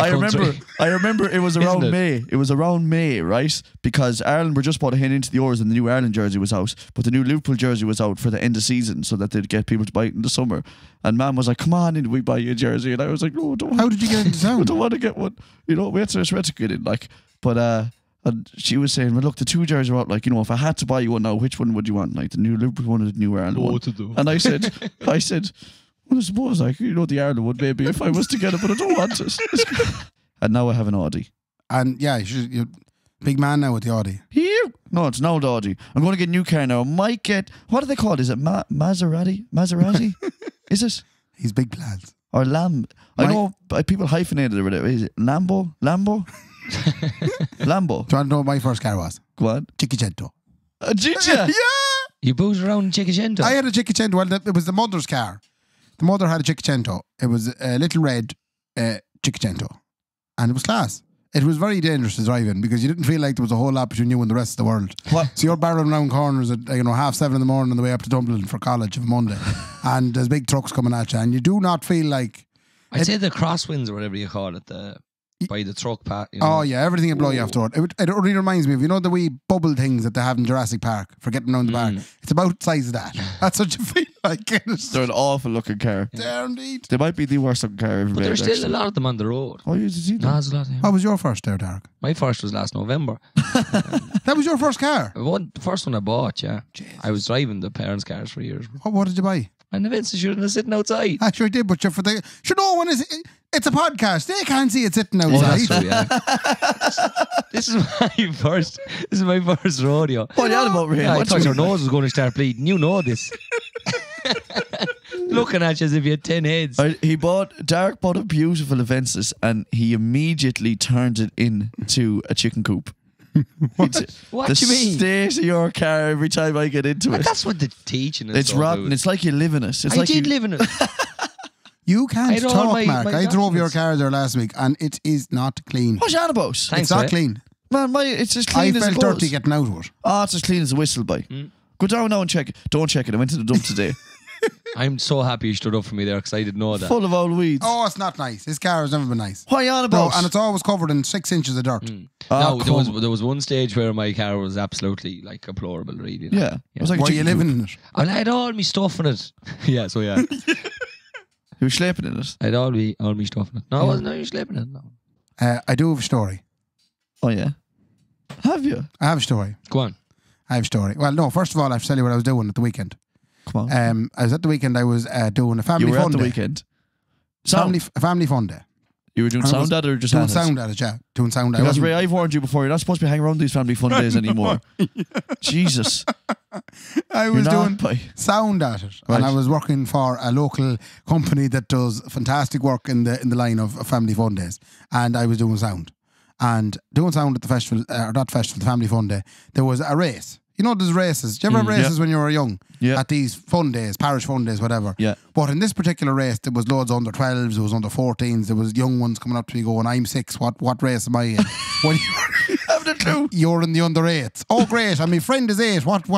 I remember it was around May. It was around May, right? Because Ireland were just about to head into the Euros and the new Ireland jersey was out. But the new Liverpool jersey was out for the end of season so that they'd get people to buy it in the summer. And Mum was like, come on in, we buy you a jersey. And I was like, no, don't. How did you get into town? I don't want to get one. You know, we had to get in, like. But And she was saying, well, look, the two jars are out. Like, if I had to buy you one now, which one would you want? Like the new Liverpool one or the new Ireland one? to do. And I said, well, I suppose, like, the Ireland one, maybe, if I was to get it, but I don't want it. And now I have an Audi. And yeah, you're big man now with the Audi. Here? No, it's no Audi. I'm going to get a new car now. I might get, what do they call it? Is it Maserati? Maserati? Is it? He's big plans. Or Lamb? I know people hyphenated it or whatever. Is it Lambo? Lambo? Lambo. Do you want to know what my first car was? Go on. Chiquicento. Did you? Yeah. You boozed around in Chiquicento? I had a Chiquicento. Well, it was the mother's car. The mother had a Chiquicento. It was a little red Chiquicento. And it was class. It was very dangerous to drive in because you didn't feel like there was a whole lot between you and the rest of the world. What? So you're barreling around corners at 7:30 in the morning on the way up to Dublin for college of Monday. And there's big trucks coming at you. And you do not feel like... I'd say the crosswinds or whatever you call it, by the truck path. Oh yeah, everything will blow you off the road. It really reminds me of, the wee bubble things that they have in Jurassic Park for getting around the park. It's about the size of that. That's what you feel like. They're an awful looking car. They're indeed. They might be the worst looking car ever But made. there's still actually. a lot of them on the road. Oh, you see them? No, there's a lot. Yeah. What was your first there, Derek? My first was last November. That was your first car? The first one I bought, yeah. I was driving the parents' cars for years. What did you buy? And the Vince shouldn't have sitting outside. I sure did, but you're for the... Sure, no one is... It's a podcast. They can't see it sitting outside. Oh, that's true, yeah. This is my first rodeo. What are you on about, Ray? Yeah, I What's thought your going on? nose was going to start bleeding. You know this. Looking at you as if you had 10 heads. Derek bought a beautiful Avensis and he immediately turned it into a chicken coop. What the do you mean? state of your car every time I get into it. That's what the teaching is. It's rotten. It's like you live in it. It's I like did live in it. You can't I had all talk, my Mark. I drove your documents. car there last week and it is not clean. What's you on about? Thanks, It's not Ray. clean. Man, it's as I clean as felt it goes. dirty getting out of it. Oh, it's as clean as a whistle, boy. Go down now and check it. Don't check it. I went to the dump today. I'm so happy you stood up for me there because I didn't know that. Full of old weeds. Oh, it's not nice. His car has never been nice. What are you on No, about? and it's always covered in 6 inches of dirt. Oh, No, there was one stage where my car was absolutely like deplorable, really. Yeah. It was like a Were you chicken living coop. in it? I had all my stuff in it. Yeah, so yeah. You were sleeping in it. I had all my stuff in it. No, I wasn't. I was sleeping in it. No. I do have a story. Oh, yeah. Have you? I have a story. Go on. I have a story. Well, no, first of all, I have to tell you what I was doing at the weekend. Come on. I was at the weekend, I was doing a family You were fun at the day. weekend. Sound. A family fun day. You were doing And I sound was at it or just doing at it? sound at it, yeah. Doing sound at it. Because Ray, I've warned you before, you're not supposed to be hanging around these family fun days anymore. Jesus. I You're was not, doing boy. sound at it. And Right. I was working for a local company that does fantastic work in the line of family fun days. And I was doing sound. And doing sound at the festival, or not festival, the family fun day, there was a race. You know, there's races. Do you ever have races when you were young? Yeah. At these fun days, parish fun days, whatever. Yeah. But in this particular race, there was loads under 12s, there was under 14s, there was young ones coming up to me going, I'm 6, what race am I in? Well, Have the clue. you're in the under 8s. Oh, great. And my friend is 8. What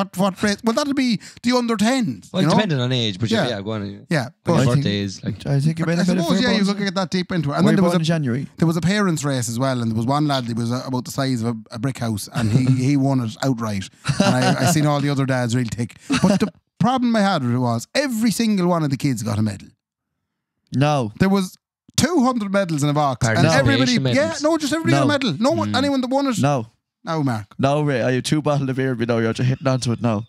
race? Well, that'll be the under 10s. Well, you know? depending on age, but Yeah. yeah, go on. Yeah. My But birthday is like. I think you made I a bit of suppose, yeah, you fair could get that deep into it. And Were then you there was born in January? there was a parents' race as well, and there was one lad, he was about the size of a brick house, and he won it outright. And I seen all the other dads real tick. But the problem I had with it was every single one of the kids got a medal. No. There was 200 medals in a box, and everybody, Participation medals. just everybody got a medal. No one, anyone that won it. No. No, Mark. No, Ray, I have 2 bottles of beer in me now. You're just hitting onto it now.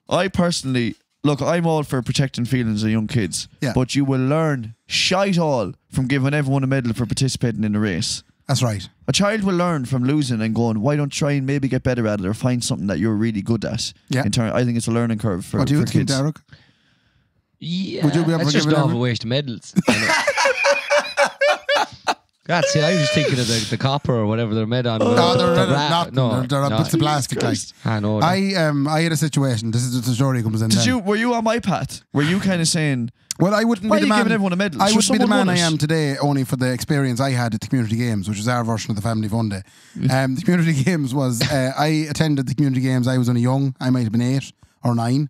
I personally, look, I'm all for protecting feelings of young kids. Yeah. But you will learn shite all from giving everyone a medal for participating in a race. That's right. A child will learn from losing and going, why don't try and maybe get better at it or find something that you're really good at. Yeah. I think it's a learning curve for, What do you for think, kids. Derek? Yeah, Would you be able that's to just give it not ever? a waste of medals. That's it. I was just thinking of the copper or whatever they're made on. No, they're wrap. not. They're no. bits of plastic. Like. I know. I had a situation. This is the story comes in. Were you on my path? Were you kind of saying, Well, I wouldn't why be are the you man. giving everyone a medal? I Sure, would be the someone man won I it. am today only for the experience I had at the community games, which was our version of the family fun day. The community games was I attended the community games. I was only young. I might have been 8 or 9,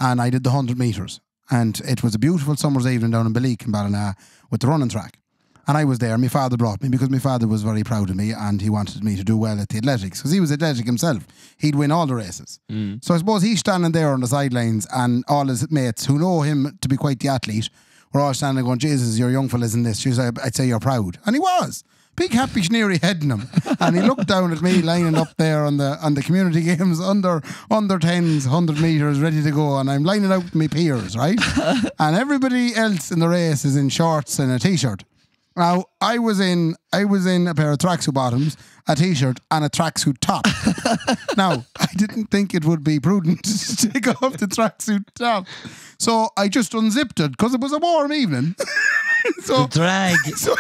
and I did the 100 meters. And it was a beautiful summer's evening down in Balleek in Ballina with the running track. And I was there. My father brought me because my father was very proud of me and he wanted me to do well at the athletics because he was athletic himself. He'd win all the races. So I suppose he's standing there on the sidelines and all his mates who know him to be quite the athlete we're all standing going, Jesus, your young fella's in this. She was like, I'd say you're proud. And he was. Big happy schneery heading him. And he looked down at me lining up there on the community games under 10s, 100 metres, ready to go. And I'm lining out with my peers, right? And everybody else in the race is in shorts and a t-shirt. Now, I was in a pair of tracksuit bottoms, a t-shirt and a tracksuit top. Now, I didn't think it would be prudent to take off the tracksuit top. So I just unzipped it because it was a warm evening. So, the drag. So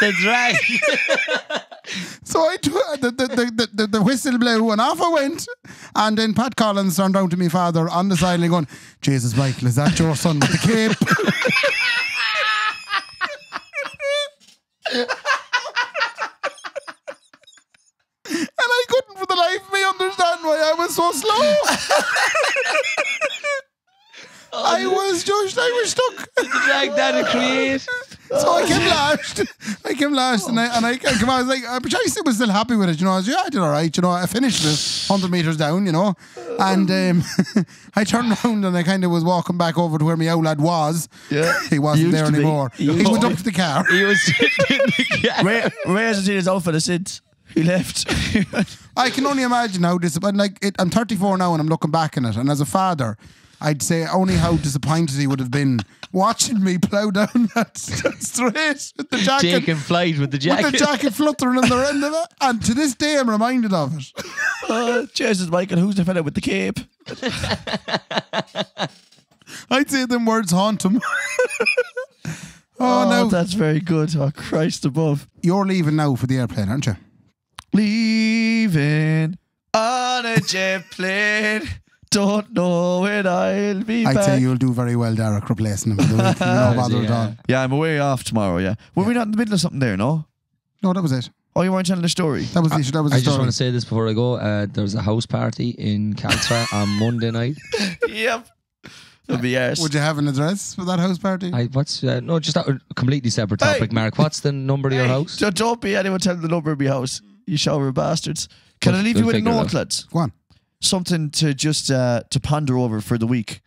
the whistle blew and off I went. And then Pat Collins turned round to my father on the sideline going, Jesus, Michael, is that your son with the cape? And I couldn't for the life of me understand why I was so slow. I was stuck. Drag that and create. So I came last and I came out, I was like, but I still was still happy with it, you know. I was, I did all right, you know. I finished it 100 metres down, you know. And I turned around and I kind of was walking back over to where my old lad was. Yeah. He wasn't there anymore. He went up to the car. He was sitting in the car. Ray hasn't seen his outfit since he left. I can only imagine how disappointed. I'm 34 now and I'm looking back on it. And as a father, I'd say only how disappointed he would have been watching me plough down that straight with the jacket. Taking flight with the jacket. With the jacket fluttering in the end of it. And to this day, I'm reminded of it. Jesus, Michael, who's the fella with the cape? I'd say them words haunt him. No. That's very good. Oh, Christ above. You're leaving now for the airplane, aren't you? Leaving on a jet plane. Don't know when I'll be back. I'd say you'll do very well, Derek, replacing him for the week. No bother at all. Yeah, I'm away off tomorrow, yeah. Were we not in the middle of something there, no? No, that was it. Oh, you weren't telling the story? That was the I story. just want to say this before I go. There's a house party in Caltra on Monday night. Yep. It'll be arse. Would you have an address for that house party? No, just a completely separate topic, Mark. What's the number of your house? Don't be anyone telling the number of my house. You shower bastards. Can I leave you with a note, lads? Go on. Something to just to ponder over for the week.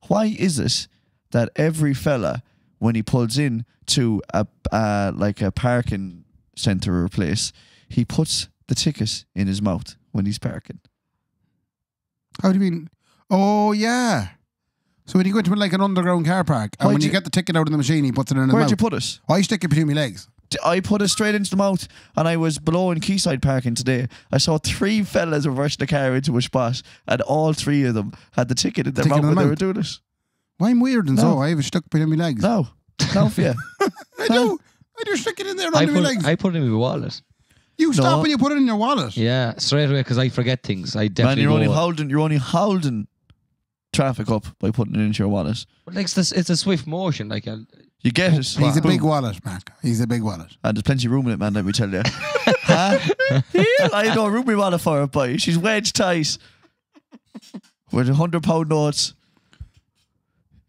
Why is it that every fella, when he pulls in to a parking centre or place, he puts the ticket in his mouth when he's parking? How do you mean? Oh, yeah. So when you go into like an underground car park, and when you get the ticket out of the machine, he puts it in his mouth. Where'd you put it? I stick it between my legs. I put it straight into the mouth, and I was below in Quayside parking today. I saw 3 fellas reversing the car into a spot, and all 3 of them had the ticket in their mouth when they were doing it. Why I'm weird and No. so I have it stuck between my legs. No for you. I do stick it in there under my legs. I put it in my wallet. You stop when you put it in your wallet. Yeah, straight away because I forget things. I Man, definitely you're only holding traffic up by putting it into your wallet. But like it's a swift motion. Like You get it. He's a big wallet, Mark. He's a big wallet. And there's plenty of room in it, man, let me tell you. Huh? Yeah, I know room we want for it, boy. She's wedge tight. With £100 notes.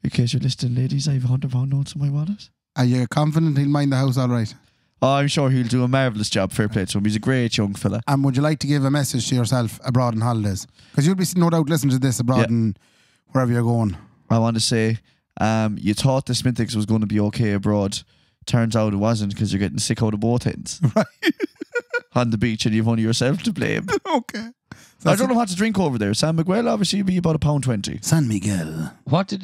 In case you're listening, ladies, I have £100 notes in my wallet. Are you confident he'll mind the house all right? Oh, I'm sure he'll do a marvellous job. Fair play to him. He's a great young fella. And would you like to give a message to yourself abroad on holidays? Because you'll be no doubt listening to this abroad and wherever you're going. I want to say, you thought the Smithix was going to be okay abroad. Turns out it wasn't because you're getting sick out of both ends. Right. On the beach, and you've only yourself to blame. Okay. So I don't know what to drink over there. San Miguel obviously would be about £1.20. San Miguel. What did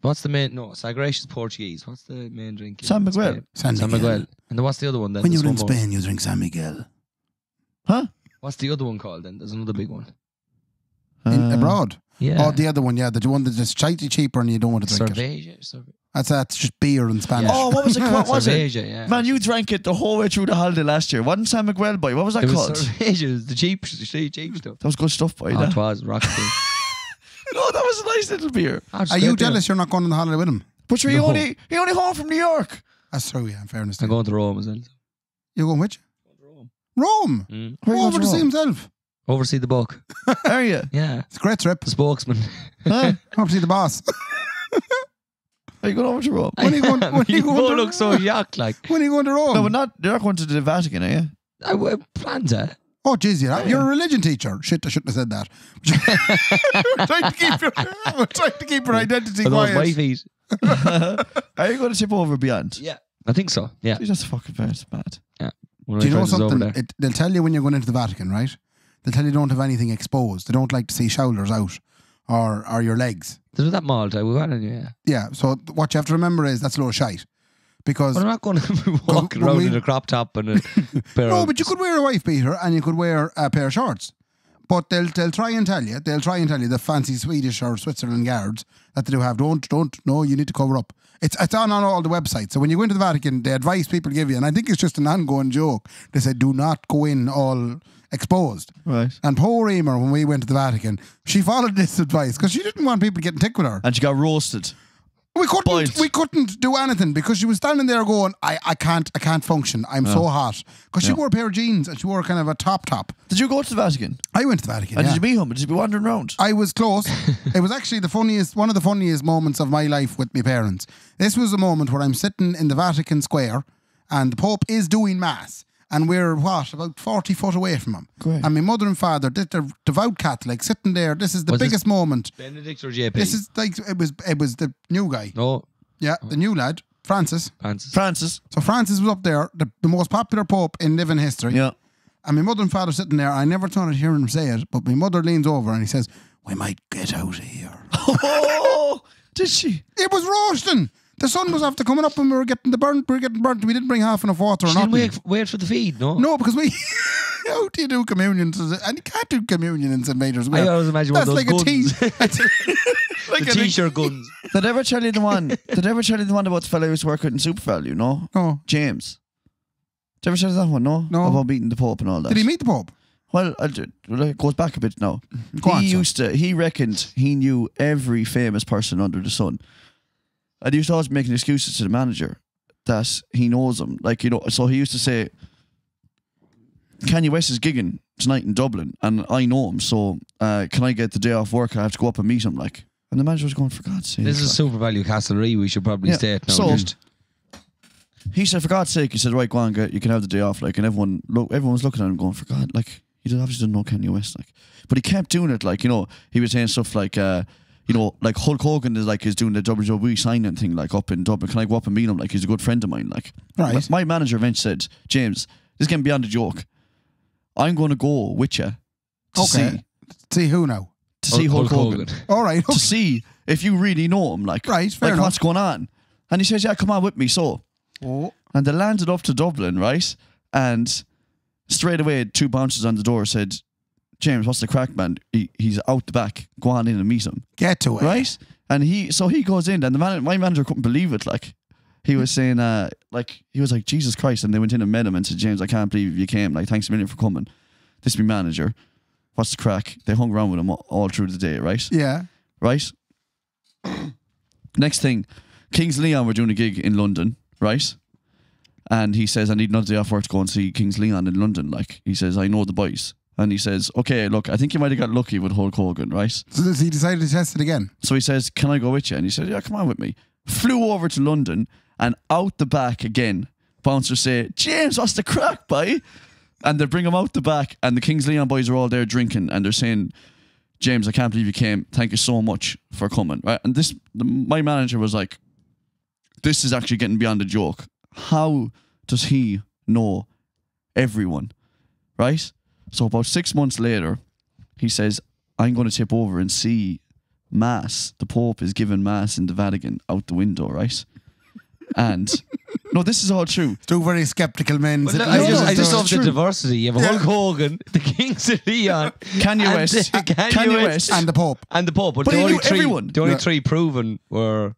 what's the main? No, Sagracious Portuguese. What's the main drink? San Miguel. San Miguel. And then what's the other one then? When There's you're in one more. Spain, you drink San Miguel. Huh? What's the other one called then? There's another big one. Abroad. Yeah. Oh, the other one, yeah. The one that's just slightly cheaper and you don't want to drink it. Cerveja. That's just beer in Spanish. Oh, what was it? What was it? Cerveja, yeah. Man, you drank it the whole way through the holiday last year. Wasn't San Miguel, boy? What was that It was called? Cerveja, it was the cheap stuff. That was good stuff, boy. Oh, that. it was rocket thing. No, that was a nice little beer. Are you jealous you're not going on the holiday with him? But you're only home from New York. That's true, yeah, in fairness to I'm you. going to Rome as well. You're going which? Rome? Mm. Where you going Over to to see Rome? himself. Oversee the book. Are you? Yeah. It's a great trip. The spokesman. Huh? Over to see the boss. Are you going over to Rome? When are you going, You both look so shocked, like. when are you going to Rome? No, but you're not going to the Vatican, are you? I planned it. Oh, jeez, you're a religion teacher. Shit, I shouldn't have said that. We're trying to keep your identity Are those my quiet. feet? Are you going to tip over beyond? Yeah, I think so. Yeah. Jeez, that's fucking bad. It's bad. Yeah. Do you know something? They'll tell you when you're going into the Vatican, right? They'll tell you don't have anything exposed. They don't like to see shoulders out or your legs. There's that Malta. We went in, yeah. Yeah, so what you have to remember is that's a load of shite. Because But I'm not going to be walking around in a crop top and a pair no, of... but you could wear a wife beater and you could wear a pair of shorts. But they'll try and tell you, the fancy Swedish or Switzerland guards that they do have, no, you need to cover up. It's on all the websites. So when you go into the Vatican, the advice people give you, and I think it's just an ongoing joke, they said do not go in all exposed. Right. And poor Emer, when we went to the Vatican, she followed this advice because she didn't want people getting tick with her. And she got roasted. We couldn't do anything because she was standing there going, I can't function. I'm so hot. Because she wore a pair of jeans and she wore kind of a top. Did you go to the Vatican? I went to the Vatican. And yeah. did you meet him? Did you be wandering around? I was close. It was actually one of the funniest moments of my life with my parents. This was a moment where I'm sitting in the Vatican Square and the Pope is doing Mass. And we're, about 40 foot away from him. Great. And my mother and father, they're devout Catholic, sitting there. This is the biggest moment. Benedict or JP? This is like, it was the new guy. No. Yeah, the new lad, Francis. Francis. So Francis was up there, the most popular Pope in living history. Yeah. And my mother and father sitting there. I never thought I'd hear him say it, but my mother leans over and he says, "We might get out of here." Oh, did she? It was roasting. The sun was after coming up and we were getting burnt. We didn't bring half enough water or She nothing. didn't wait for the feed, no? No, because we... How do you do communion? And you can't do communion in St. Mater's Square. I always imagine That's one of those like guns. like The t-shirt guns. Did I ever tell you the one? Did I ever tell you the one about the fellow who was working in Supervalue? No. No. James. Did I ever tell you that one? No. No. About meeting the Pope and all that. Did he meet the Pope? Well, it goes back a bit now. Go on, He reckoned he knew every famous person under the sun. And he used to always making excuses to the manager that he knows them. Like, so he used to say, Kanye West is gigging tonight in Dublin and I know him, so can I get the day off work? I have to go up and meet him, like. And the manager was going, for God's sake. This is Super Value Castlereagh. We should probably stay at now. So, he said, for God's sake, he said, right, go on, you can have the day off, like, and everyone was looking at him going, for God, like, he obviously didn't know Kanye West, like. But he kept doing it, like, he was saying stuff like, like Hulk Hogan is doing the WWE signing thing, like, up in Dublin. Can I go up and meet him? Like, he's a good friend of mine, like. Right. My manager eventually said, James, this is getting beyond a joke. I'm going to go with you to see who now? To see Hulk Hogan. All right. Okay. To see if you really know him, like, right, fair enough. What's going on. And he says, yeah, come on with me, so. Oh. And they landed up to Dublin, right? And straight away, 2 bouncers on the door said, James, what's the crack, man? He's out the back. Go on in and meet him. Get to it. Right? And he goes in, and my manager couldn't believe it, like. He was saying, he was like, Jesus Christ. And they went in and met him and said, James, I can't believe you came. Like, thanks a million for coming. This is my manager. What's the crack? They hung around with him all through the day, right? Yeah. Right? Next thing, Kings Leon were doing a gig in London, right? And he says, I need another day off work to go and see Kings Leon in London. Like, he says, I know the boys. And he says, okay, look, I think you might have got lucky with Hulk Hogan, right? So he decided to test it again? So he says, can I go with you? And he said, yeah, come on with me. Flew over to London and out the back again. Bouncers say, James, what's the crack, boy? And they bring him out the back and the Kings Leon boys are all there drinking and they're saying, James, I can't believe you came. Thank you so much for coming. Right? And my manager was like, this is actually getting beyond a joke. How does he know everyone? Right? So about 6 months later, he says, I'm going to tip over and see Mass. The Pope is giving Mass in the Vatican out the window, right? And no, this is all true. 2 very skeptical men. Well, I just love the diversity. You have Hulk Hogan, the Kings of Leon, Kanye West, and the Pope. And the Pope. But he knew everyone. The only 3 proven were...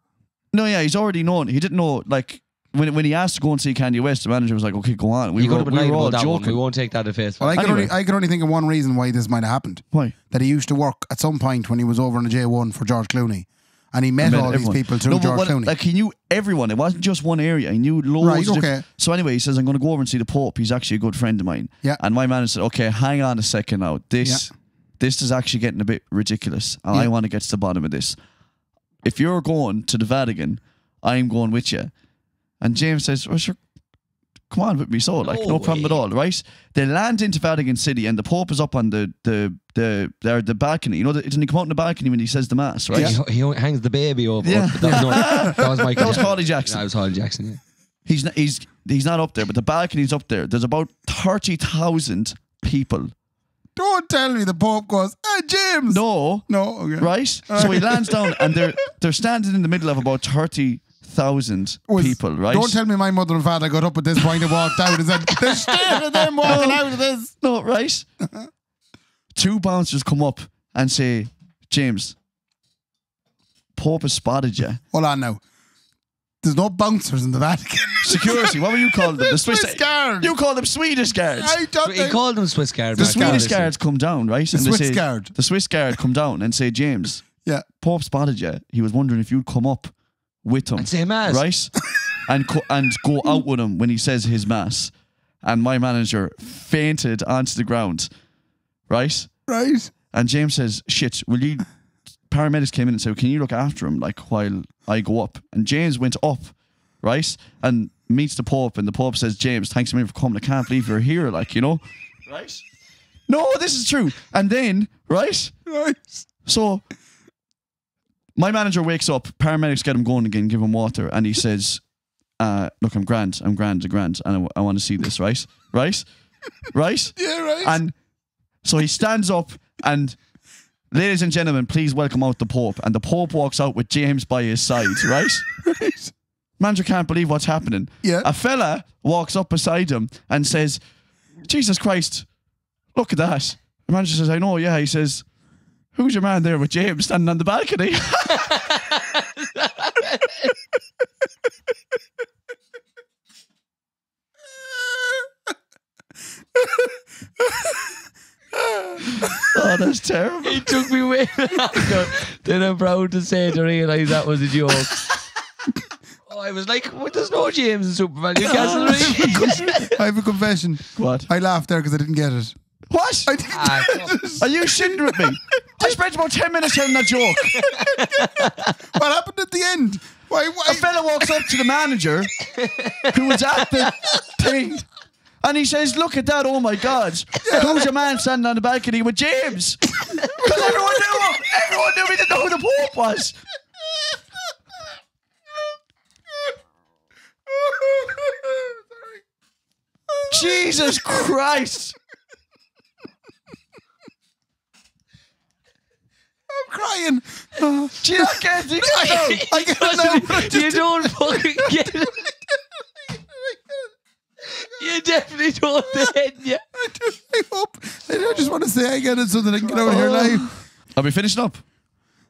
No, yeah, he's already known. He didn't know, like, when he asked to go and see Kanye West, the manager was like, okay, go on. We were all joking. We won't take that at face value. Well, I could only think of one reason why this might have happened. Why? That he used to work at some point when he was over in the J1 for George Clooney. And he met all everyone. These people through George Clooney. Like, he knew everyone. It wasn't just one area. He knew loads of different. So anyway, he says, I'm going to go over and see the Pope. He's actually a good friend of mine. Yeah. And my manager said, okay, hang on a second now. This is actually getting a bit ridiculous. And I want to get to the bottom of this. If you're going to the Vatican, I'm going with you. And James says, well, sure, come on with me, so like, No no problem at way. all, right? They land into Vatican City, and the Pope is up on the balcony. You know, doesn't he come out on the balcony when he says the mass, right? He hangs the baby over. Yeah. But that was Michael. That was Jackson. Harley Jackson. That was Harley Jackson. Yeah. He's not up there, but the balcony's up there. There's about 30,000 people. Don't tell me the Pope goes, hey, James. No, Okay. right? So he lands down, and they're standing in the middle of about 30,000 people, right? Don't tell me my mother and father got up at this point and walked out and said, there's still of them walking out of this. No, right? Two bouncers come up and say, James, Pope has spotted you. Hold on now. There's no bouncers in the Vatican. Security, what were you calling them? The Swiss guards. You call them Swedish guards. I don't He think. called them Swiss guards. The back then, Swedish listen. guards come down, right? The and they Swiss say, guard. The Swiss guard come down and say, James, Yeah. Pope spotted you. He was wondering if you'd come up with him. And say mass. Right? and go out with him when he says his mass. And my manager fainted onto the ground. Right? Right. And James says, shit, will you... Paramedics came in and said, can you look after him like while I go up? And James went up, right? And meets the Pope, and the Pope says, James, thanks a million for coming. I can't believe you're here, like, you know? Right? No, this is true. And then, right? Right. So, my manager wakes up, paramedics get him going again, give him water, and he says, look, I'm grand, and I want to see this, right? Right? Right? Yeah, right. And so he stands up and, ladies and gentlemen, please welcome out the Pope. And the Pope walks out with James by his side, right? Right. Manager can't believe what's happening. Yeah. A fella walks up beside him and says, Jesus Christ, look at that. The manager says, I know, yeah. He says, who's your man there with James standing on the balcony? Oh, that's terrible. It took me way longer than I'm proud to say to realise that was a joke. Oh, I was like, well, there's no James in Superman. You can't I have a confession. What? I laughed there because I didn't get it. What? I didn't get it. Are you shitting with me? I spent about 10 minutes telling that joke. What happened at the end? Why? A fella walks up to the manager who was at the thing, and he says, look at that, oh my God. Who's your man standing on the balcony with James? Because everyone knew we didn't know who the Pope was. Jesus Christ. I'm crying. Do you not get it? I get it now. but I just You don't fucking get it. You definitely don't then, yeah. I hope. I just want to say I get it so that I can get out of here live. Are we finishing up?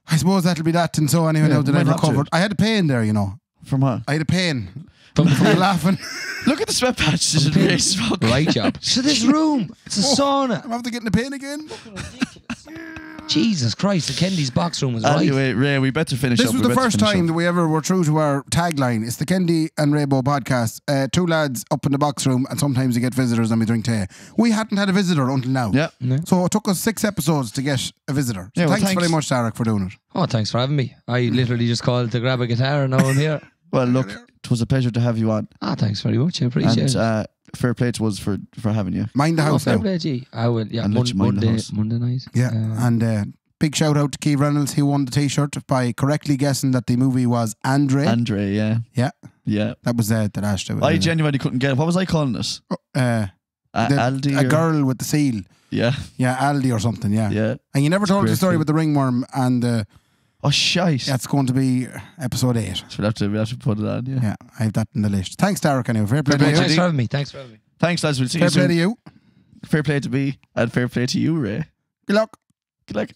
I suppose that'll be that. And so anyway, Yeah, now that I've might have to. recovered, I had a pain there, you know. From what? I had a pain from laughing. Look at the sweat patches in Ray's fuck. Right job. So this room, it's a sauna. I'm after getting the pain again. Jesus Christ, the Kennedy's box room was right. Anyway, Ray, we better finish up. This was We the better first finish time up. that we ever were true to our tagline. It's the Kendi and Raybo podcast. Two lads up in the box room, and sometimes we get visitors and we drink tea. We hadn't had a visitor until now. Yeah. So it took us 6 episodes to get a visitor. So Yeah, well, thanks thanks. very much, Tarek, for doing it. Oh, thanks for having me. I literally just called to grab a guitar and now I'm here. Well, look, it was a pleasure to have you on. Ah, thanks very much. I appreciate And it. fair play to us for having you. Mind the Oh, house fair now. play, G. I will. Yeah, And let you mind the house. Monday night. Yeah, and big shout out to Keith Reynolds, who won the T-shirt by correctly guessing that the movie was Andre. Andre, yeah. Yeah, Yeah. that was the last. I genuinely couldn't get it. What was I calling this? Aldi? a or- girl with the seal. Yeah. Yeah, Aldi or something. Yeah. Yeah. And you never told the great story film. with the ringworm, and Oh, shite. that's going to be episode 8. So we'll have to put it on, yeah. Yeah, I have that in the list. Thanks, Tarek. Anyway, fair play Fair to play you. Thanks for having me. Thanks for having me. Thanks, lads. We'll see Fair you play soon. to you. Fair play to me, and fair play to you, Ray. Good luck. Good luck.